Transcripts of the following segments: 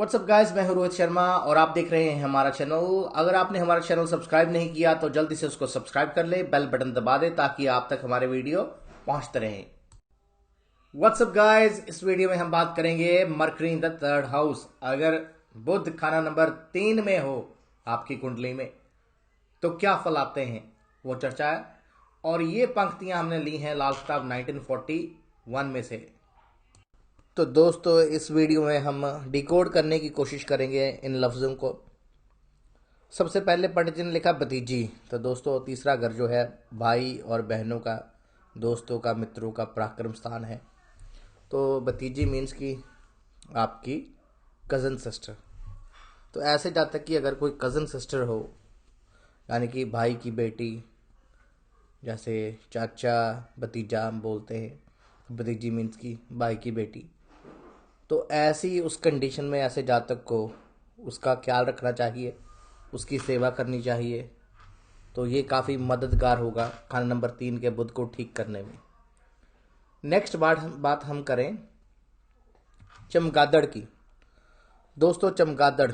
WhatsApp guys, मैं हूं रोहित शर्मा और आप देख रहे हैं हमारा चैनल। अगर आपने हमारा चैनल सब्सक्राइब नहीं किया तो जल्दी से उसको सब्सक्राइब कर ले, बेल बटन दबा दे ताकि आप तक हमारे वीडियो पहुंचते रहें। व्हाट्सअप गाइस, इस वीडियो में हम बात करेंगे mercury in the third house. अगर बुध खाना नंबर 3 में हो आपकी कुंडली में तो क्या फल आते हैं, वो चर्चा है। और ये पंक्तियां हमने ली हैं लाल किताब 1941 में से। तो दोस्तों, इस वीडियो में हम डिकोड करने की कोशिश करेंगे इन लफ्ज़ों को। सबसे पहले पंडित जी ने लिखा भतीजी। तो दोस्तों, तीसरा घर जो है भाई और बहनों का, दोस्तों का, मित्रों का पराक्रम स्थान है। तो भतीजी मीन्स की आपकी कज़न सिस्टर। तो ऐसे जातक की अगर कोई कज़न सिस्टर हो, यानी कि भाई की बेटी, जैसे चाचा भतीजा हम बोलते हैं, भतीजी मीन्स की भाई की बेटी, तो ऐसी उस कंडीशन में ऐसे जातक को उसका ख्याल रखना चाहिए, उसकी सेवा करनी चाहिए। तो ये काफ़ी मददगार होगा खाना नंबर 3 के बुध को ठीक करने में। नेक्स्ट बात हम करें चमगादड़ की। दोस्तों, चमगादड़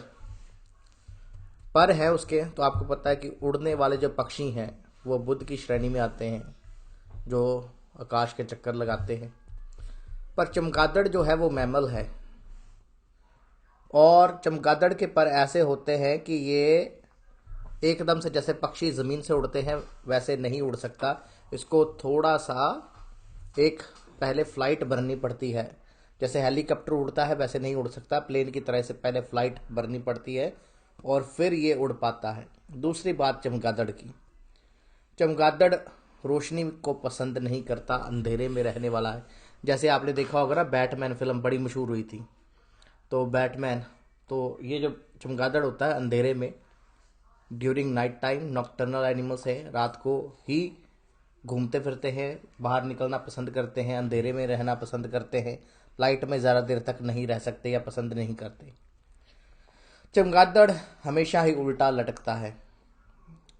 पर है उसके, तो आपको पता है कि उड़ने वाले जो पक्षी हैं वो बुध की श्रेणी में आते हैं, जो आकाश के चक्कर लगाते हैं। पर चमगादड़ जो है वो मैमल है, और चमगादड़ के पर ऐसे होते हैं कि ये एकदम से जैसे पक्षी ज़मीन से उड़ते हैं वैसे नहीं उड़ सकता। इसको थोड़ा सा एक पहले फ़्लाइट भरनी पड़ती है। जैसे हेलीकॉप्टर उड़ता है वैसे नहीं उड़ सकता, प्लेन की तरह से पहले फ़्लाइट भरनी पड़ती है और फिर ये उड़ पाता है। दूसरी बात चमगादड़ की, चमगादड़ रोशनी को पसंद नहीं करता, अंधेरे में रहने वाला है। जैसे आपने देखा होगा ना, बैटमैन फिल्म बड़ी मशहूर हुई थी, तो बैटमैन, तो ये जो चमगादड़ होता है अंधेरे में, during night time, nocturnal animals है, रात को ही घूमते फिरते हैं, बाहर निकलना पसंद करते हैं, अंधेरे में रहना पसंद करते हैं, लाइट में ज़्यादा देर तक नहीं रह सकते या पसंद नहीं करते। चमगादड़ हमेशा ही उल्टा लटकता है।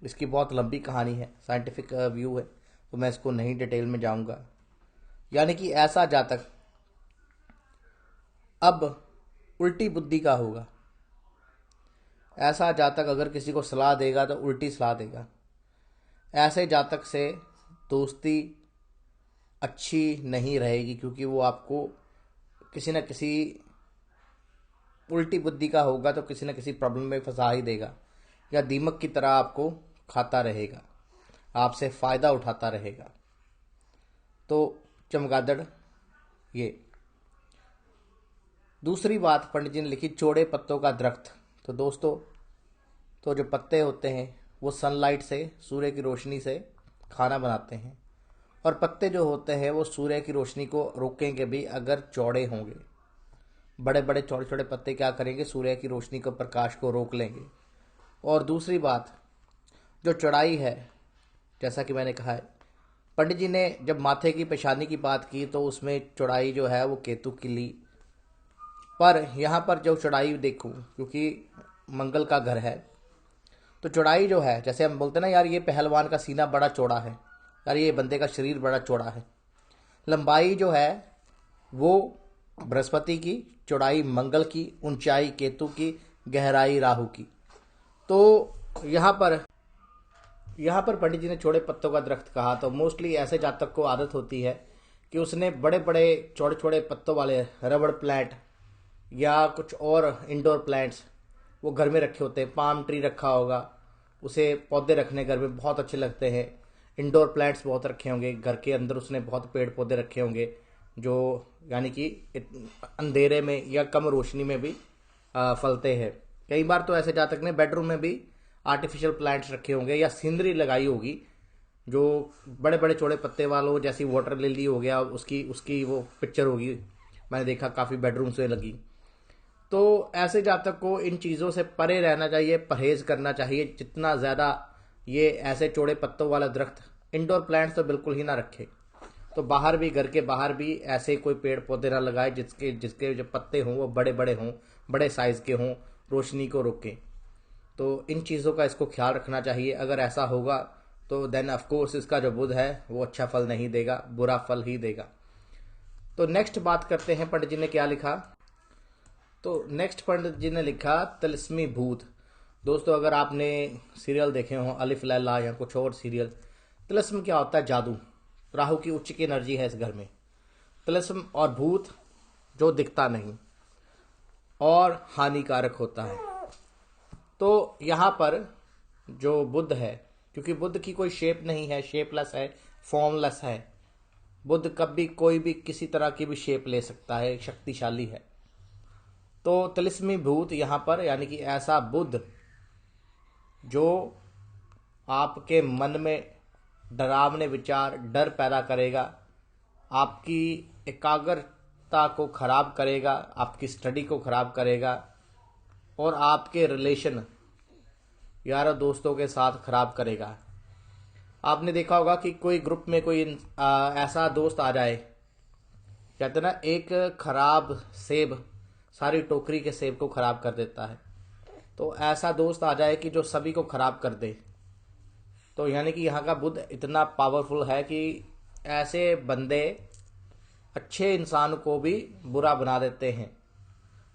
इसकी बहुत लंबी कहानी है, साइंटिफिक व्यू है, तो मैं इसको नहीं डिटेल में जाऊंगा। यानी कि ऐसा जातक अब उल्टी बुद्धि का होगा। ऐसा जातक अगर किसी को सलाह देगा तो उल्टी सलाह देगा। ऐसे जातक से दोस्ती अच्छी नहीं रहेगी, क्योंकि वो आपको किसी न किसी उल्टी बुद्धि का होगा तो किसी न किसी प्रॉब्लम में फंसा ही देगा, या दीमक की तरह आपको खाता रहेगा, आपसे फ़ायदा उठाता रहेगा। तो चमगादड़ ये। दूसरी बात पंडित जी ने लिखी, चौड़े पत्तों का दरख्त। तो दोस्तों, तो जो पत्ते होते हैं वो सनलाइट से, सूर्य की रोशनी से खाना बनाते हैं, और पत्ते जो होते हैं वो सूर्य की रोशनी को रोकेंगे भी अगर चौड़े होंगे। बड़े बड़े चौड़े चौड़े पत्ते क्या करेंगे, सूर्य की रोशनी को, प्रकाश को रोक लेंगे। और दूसरी बात, जो चौड़ाई है, जैसा कि मैंने कहा है, पंडित जी ने जब माथे की पेशानी की बात की तो उसमें चौड़ाई जो है वो केतु की ली। पर यहाँ पर जो चौड़ाई देखूँ, क्योंकि मंगल का घर है, तो चौड़ाई जो है, जैसे हम बोलते हैं ना, यार ये पहलवान का सीना बड़ा चौड़ा है, यार ये बंदे का शरीर बड़ा चौड़ा है। लंबाई जो है वो बृहस्पति की, चौड़ाई मंगल की, ऊंचाई केतु की, गहराई राहु की। तो यहाँ पर पंडित जी ने चौड़े पत्तों का दरख्त कहा, तो मोस्टली ऐसे जातक को आदत होती है कि उसने बड़े बड़े चौड़े चौड़े पत्तों वाले रबड़ प्लांट या कुछ और इंडोर प्लांट्स वो घर में रखे होते हैं। पाम ट्री रखा होगा, उसे पौधे रखने घर में बहुत अच्छे लगते हैं। इंडोर प्लांट्स बहुत रखे होंगे घर के अंदर, उसने बहुत पेड़ पौधे रखे होंगे जो यानी कि अंधेरे में या कम रोशनी में भी फलते हैं। कई बार तो ऐसे जातक ने बेडरूम में भी आर्टिफिशियल प्लांट्स रखे होंगे या सीनरी लगाई होगी जो बड़े बड़े चौड़े पत्ते वालों, जैसी वाटर लिली हो गया, उसकी उसकी वो पिक्चर होगी, मैंने देखा काफ़ी बेडरूम से लगी। तो ऐसे जातक को इन चीज़ों से परे रहना चाहिए, परहेज करना चाहिए जितना ज़्यादा। ये ऐसे चौड़े पत्तों वाला दरख्त, इंडोर प्लांट्स तो बिल्कुल ही ना रखे। तो बाहर भी, घर के बाहर भी ऐसे कोई पेड़ पौधे ना लगाए जिसके जिसके जो पत्ते हों वो बड़े बड़े हों, बड़े साइज़ के हों, रोशनी को रोकें। तो इन चीज़ों का इसको ख्याल रखना चाहिए। अगर ऐसा होगा तो देन ऑफ कोर्स इसका जो बुध है वो अच्छा फल नहीं देगा, बुरा फल ही देगा। तो नेक्स्ट बात करते हैं, पंडित जी ने क्या लिखा। तो नेक्स्ट पंडित जी ने लिखा तिलिस्मी भूत। दोस्तों अगर आपने सीरियल देखे हो अलिफ लैला या कुछ और सीरियल, तिलिस्म क्या होता है? जादू। राहु की उच्च की एनर्जी है इस घर में। तिलिस्म और भूत जो दिखता नहीं और हानिकारक होता है। तो यहाँ पर जो बुध है, क्योंकि बुध की कोई शेप नहीं है, शेपलेस है, फॉर्मलेस है। बुध कभी कोई भी किसी तरह की भी शेप ले सकता है, शक्तिशाली है। तो तिलिस्मी भूत यहाँ पर यानी कि ऐसा बुध जो आपके मन में डरावने विचार, डर पैदा करेगा, आपकी एकाग्रता को खराब करेगा, आपकी स्टडी को खराब करेगा और आपके रिलेशन यारों दोस्तों के साथ खराब करेगा। आपने देखा होगा कि कोई ग्रुप में कोई ऐसा दोस्त आ जाए, कहते ना एक खराब सेब सारी टोकरी के सेब को खराब कर देता है। तो ऐसा दोस्त आ जाए कि जो सभी को खराब कर दे। तो यानी कि यहाँ का बुध इतना पावरफुल है कि ऐसे बंदे अच्छे इंसान को भी बुरा बना देते हैं।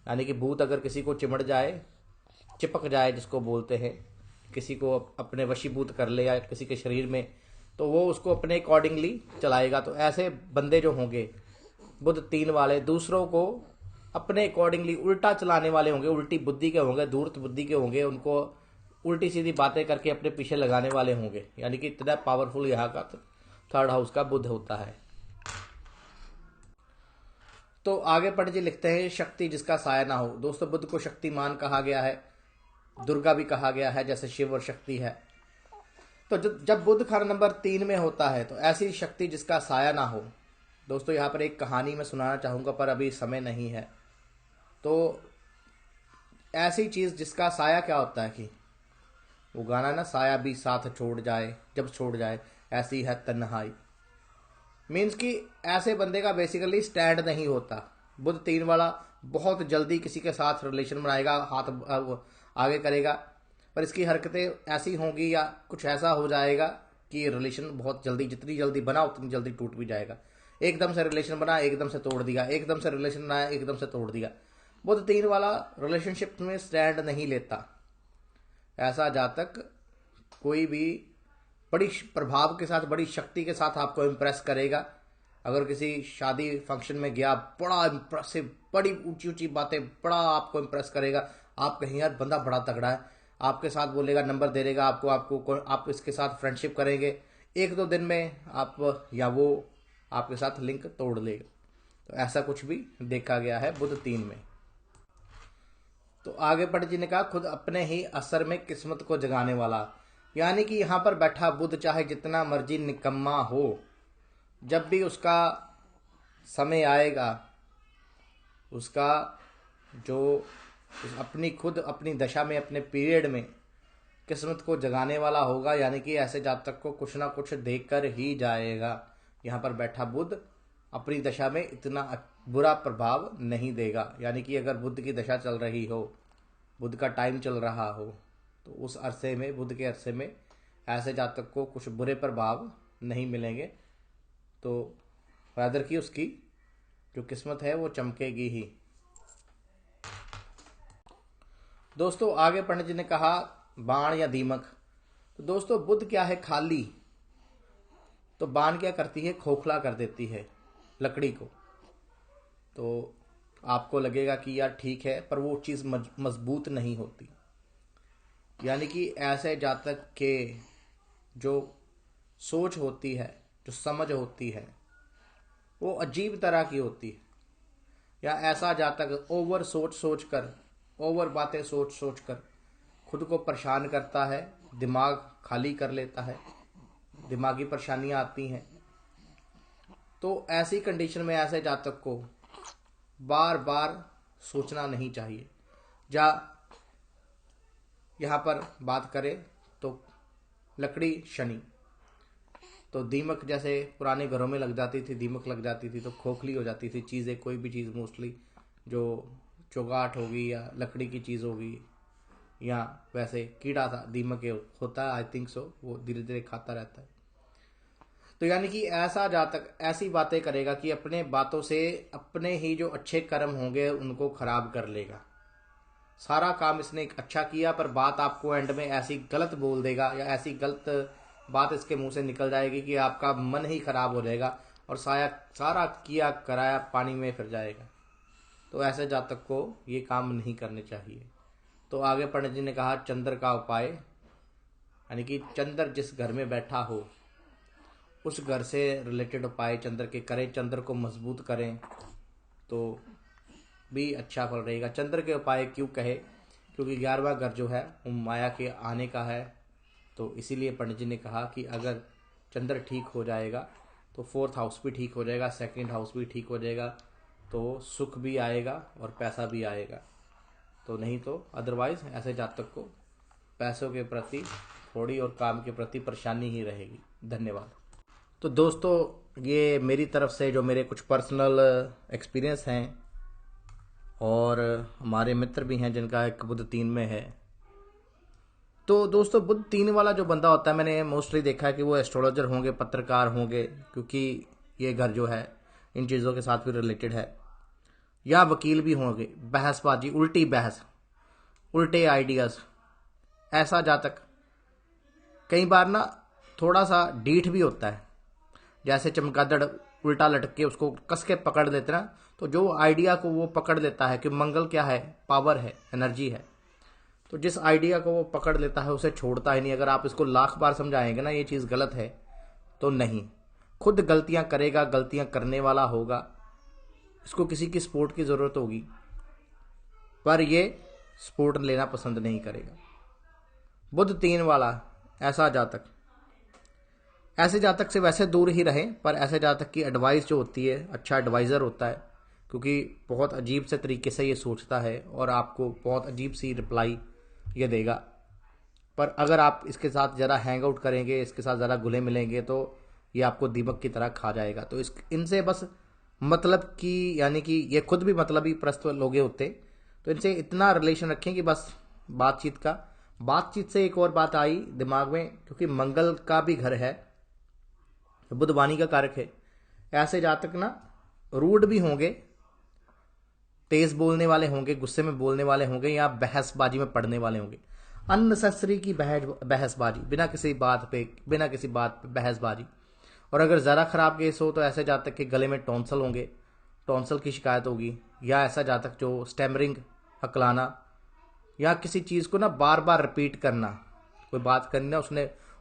यानी कि भूत अगर किसी को चिमड़ जाए, चिपक जाए जिसको बोलते हैं, किसी को अपने वशीभूत कर ले या किसी के शरीर में, तो वो उसको अपने अकॉर्डिंगली चलाएगा। तो ऐसे बंदे जो होंगे बुध 3 वाले, दूसरों को अपने अकॉर्डिंगली उल्टा चलाने वाले होंगे, उल्टी बुद्धि के होंगे, धूर्त बुद्धि के होंगे, उनको उल्टी सीधी बातें करके अपने पीछे लगाने वाले होंगे। यानी कि इतना पावरफुल यहाँ का थर्ड हाउस का बुध होता है। तो आगे पंडित जी लिखते हैं शक्ति जिसका साया ना हो। दोस्तों बुध को शक्तिमान कहा गया है, दुर्गा भी कहा गया है, जैसे शिव और शक्ति है। तो जब बुध घर नंबर 3 में होता है तो ऐसी शक्ति जिसका साया ना हो। दोस्तों यहाँ पर एक कहानी मैं सुनाना चाहूँगा पर अभी समय नहीं है। तो ऐसी चीज़ जिसका साया क्या होता है कि वो गाना ना, साया भी साथ छोड़ जाए जब छोड़ जाए, ऐसी है तन्हाई। मीन्स कि ऐसे बंदे का बेसिकली स्टैंड नहीं होता। बुध 3 वाला बहुत जल्दी किसी के साथ रिलेशन बनाएगा, हाथ आगे करेगा, पर इसकी हरकतें ऐसी होंगी या कुछ ऐसा हो जाएगा कि रिलेशन बहुत जल्दी, जितनी जल्दी बना उतनी जल्दी टूट भी जाएगा। एकदम से रिलेशन बना, एकदम से तोड़ दिया, एकदम से रिलेशन बनाया, एकदम से तोड़ दिया। बुध 3 वाला रिलेशनशिप में स्टैंड नहीं लेता। ऐसा जातक कोई भी बड़ी प्रभाव के साथ, बड़ी शक्ति के साथ आपको इम्प्रेस करेगा। अगर किसी शादी फंक्शन में गया, बड़ा इम्प्रेसिव, बड़ी ऊंची ऊंची बातें, बड़ा आपको इम्प्रेस करेगा। आप कहीं यार बंदा बड़ा तगड़ा है, आपके साथ बोलेगा, नंबर दे देगा आपको आप इसके साथ फ्रेंडशिप करेंगे। 1-2 दिन में आप या वो आपके साथ लिंक तोड़ लेगा। तो ऐसा कुछ भी देखा गया है बुध 3 में। तो आगे पंडित जी ने कहा खुद अपने ही असर में किस्मत को जगाने वाला। यानी कि यहाँ पर बैठा बुध चाहे जितना मर्जी निकम्मा हो, जब भी उसका समय आएगा, उसका जो अपनी खुद अपनी दशा में, अपने पीरियड में किस्मत को जगाने वाला होगा। यानी कि ऐसे जातक को कुछ ना कुछ देकर ही जाएगा। यहाँ पर बैठा बुध अपनी दशा में इतना बुरा प्रभाव नहीं देगा। यानी कि अगर बुध की दशा चल रही हो, बुध का टाइम चल रहा हो, तो उस अरसे में, बुध के अरसे में ऐसे जातक को कुछ बुरे प्रभाव नहीं मिलेंगे। तो रादर की उसकी जो किस्मत है वो चमकेगी ही। दोस्तों आगे पंडित जी ने कहा बाण या दीमक। तो दोस्तों बुध क्या है? खाली। तो बाण क्या करती है? खोखला कर देती है लकड़ी को। तो आपको लगेगा कि यार ठीक है, पर वो चीज़ मजबूत नहीं होती। यानी कि ऐसे जातक के जो सोच होती है, जो समझ होती है, वो अजीब तरह की होती है। या ऐसा जातक ओवर सोच कर, ओवर बातें सोच कर खुद को परेशान करता है, दिमाग खाली कर लेता है, दिमागी परेशानियां आती हैं। तो ऐसी कंडीशन में ऐसे जातक को बार बार सोचना नहीं चाहिए। या यहाँ पर बात करें तो लकड़ी शनि, तो दीमक जैसे पुराने घरों में लग जाती थी, दीमक लग जाती थी तो खोखली हो जाती थी चीज़ें। कोई भी चीज़ मोस्टली जो चौगाठ होगी या लकड़ी की चीज़ होगी, या वैसे कीड़ा था दीमक होता है, आई थिंक सो, वो धीरे धीरे खाता रहता है। तो यानी कि ऐसा जातक ऐसी बातें करेगा कि अपने बातों से अपने ही जो अच्छे कर्म होंगे उनको खराब कर लेगा। सारा काम इसने अच्छा किया पर बात आपको एंड में ऐसी गलत बोल देगा या ऐसी गलत बात इसके मुंह से निकल जाएगी कि आपका मन ही खराब हो जाएगा और सारा किया कराया पानी में फिर जाएगा। तो ऐसे जातक को ये काम नहीं करने चाहिए। तो आगे पंडित जी ने कहा चंद्र का उपाय, यानी कि चंद्र जिस घर में बैठा हो उस घर से रिलेटेड उपाय चंद्र के करें, चंद्र को मजबूत करें तो भी अच्छा फल रहेगा। चंद्र के उपाय क्यों कहे, क्योंकि 11वां घर जो है वो माया के आने का है। तो इसीलिए पंडित जी ने कहा कि अगर चंद्र ठीक हो जाएगा तो 4th हाउस भी ठीक हो जाएगा, 2nd हाउस भी ठीक हो जाएगा, तो सुख भी आएगा और पैसा भी आएगा। तो नहीं तो अदरवाइज ऐसे जातक को पैसों के प्रति थोड़ी और काम के प्रति परेशानी ही रहेगी। धन्यवाद। तो दोस्तों ये मेरी तरफ से जो मेरे कुछ पर्सनल एक्सपीरियंस हैं और हमारे मित्र भी हैं जिनका एक बुध 3 में है। तो दोस्तों बुध 3 वाला जो बंदा होता है मैंने मोस्टली देखा है कि वो एस्ट्रोलॉजर होंगे, पत्रकार होंगे, क्योंकि ये घर जो है इन चीज़ों के साथ भी रिलेटेड है, या वकील भी होंगे। बहसबाजी, उल्टी बहस, उल्टे आइडियाज़, ऐसा जातक कई बार ना थोड़ा सा डीठ भी होता है। जैसे चमगादड़ उल्टा लटके उसको कस के पकड़ लेते ना, तो जो आइडिया को वो पकड़ लेता है कि मंगल क्या है, पावर है, एनर्जी है, तो जिस आइडिया को वो पकड़ लेता है उसे छोड़ता ही नहीं। अगर आप इसको लाख बार समझाएंगे ना ये चीज़ गलत है तो नहीं, खुद गलतियां करेगा, गलतियां करने वाला होगा, इसको किसी की सपोर्ट की ज़रूरत होगी पर ये सपोर्ट लेना पसंद नहीं करेगा। बुध 3 वाला ऐसा जातक, ऐसे जातक से वैसे दूर ही रहें, पर ऐसे जातक की एडवाइस जो होती है, अच्छा एडवाइज़र होता है, क्योंकि बहुत अजीब से तरीके से ये सोचता है और आपको बहुत अजीब सी रिप्लाई ये देगा। पर अगर आप इसके साथ ज़रा हैंग आउट करेंगे, इसके साथ ज़रा घुले मिलेंगे तो ये आपको दीमक की तरह खा जाएगा। तो इनसे बस मतलब कि यानी कि ये खुद भी मतलब ही प्रस्त लोगे होते, तो इनसे इतना रिलेशन रखें कि बस बातचीत से एक और बात आई दिमाग में, क्योंकि मंगल का भी घर है, बुध वाणी का कारक है। ऐसे जातक ना रूड भी होंगे, तेज बोलने वाले होंगे, गुस्से में बोलने वाले होंगे, या बहसबाजी में पड़ने वाले होंगे। अननेसेसरी की बहसबाजी, बिना किसी बात पे बहसबाजी। और अगर ज़रा खराब केस हो तो ऐसे जातक के गले में टॉन्सल होंगे, टॉन्सल की शिकायत होगी। या ऐसा जातक जो स्टैमरिंग, हकलाना, या किसी चीज़ को ना बार बार रिपीट करना, कोई बात करनी ना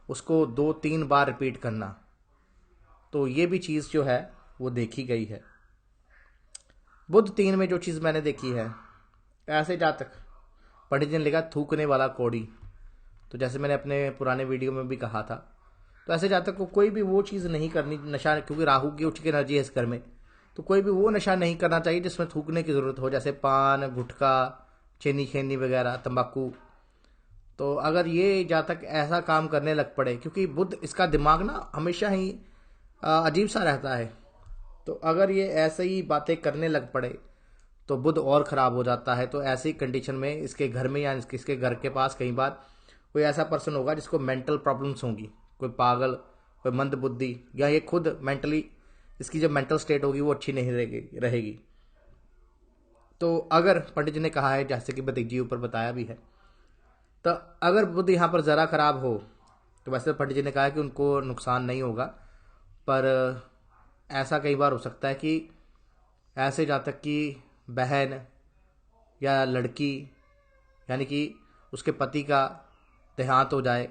उसको 2-3 बार रिपीट करना, तो ये भी चीज़ जो है वो देखी गई है। बुध 3 में जो चीज़ मैंने देखी है, ऐसे जातक पंडित जी ने लिखा थूकने वाला कौड़ी। तो जैसे मैंने अपने पुराने वीडियो में भी कहा था, तो ऐसे जातक को कोई भी वो चीज़ नहीं करनी, नशा, क्योंकि राहु की उच्च की एनर्जी है इस घर में, तो कोई भी वो नशा नहीं करना चाहिए जिसमें थूकने की ज़रूरत हो, जैसे पान, गुटखा, चीनी खेनी वगैरह, तंबाकू। तो अगर ये जातक ऐसा काम करने लग पड़े, क्योंकि बुध इसका दिमाग ना हमेशा ही अजीब सा रहता है, तो अगर ये ऐसे ही बातें करने लग पड़े तो बुध और ख़राब हो जाता है। तो ऐसी कंडीशन में इसके घर में या इसके घर के पास कई बार कोई ऐसा पर्सन होगा जिसको मेंटल प्रॉब्लम्स होंगी, कोई पागल, कोई मंद बुद्धि, या ये खुद मेंटली, इसकी जो मेंटल स्टेट होगी वो अच्छी नहीं रहेगी। तो अगर पंडित जी ने कहा है, जैसे कि भतीजी ऊपर बताया भी है, तो अगर बुध यहाँ पर ज़रा खराब हो तो वैसे पंडित जी ने कहा है कि उनको नुकसान नहीं होगा, पर ऐसा कई बार हो सकता है कि ऐसे जातक की बहन या लड़की, यानी कि उसके पति का देहांत हो जाए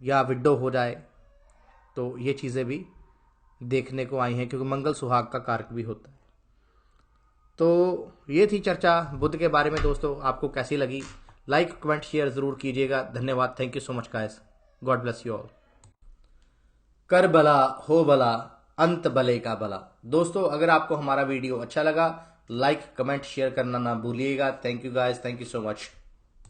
या विडो हो जाए, तो ये चीज़ें भी देखने को आई हैं, क्योंकि मंगल सुहाग का कारक भी होता है। तो ये थी चर्चा बुध के बारे में। दोस्तों आपको कैसी लगी, लाइक कमेंट शेयर ज़रूर कीजिएगा। धन्यवाद, thank you so much guys, God bless you all. कर भला हो भला, अंत भले का भला। दोस्तों अगर आपको हमारा वीडियो अच्छा लगा, लाइक कमेंट शेयर करना ना भूलिएगा। Thank you guys, thank you so much.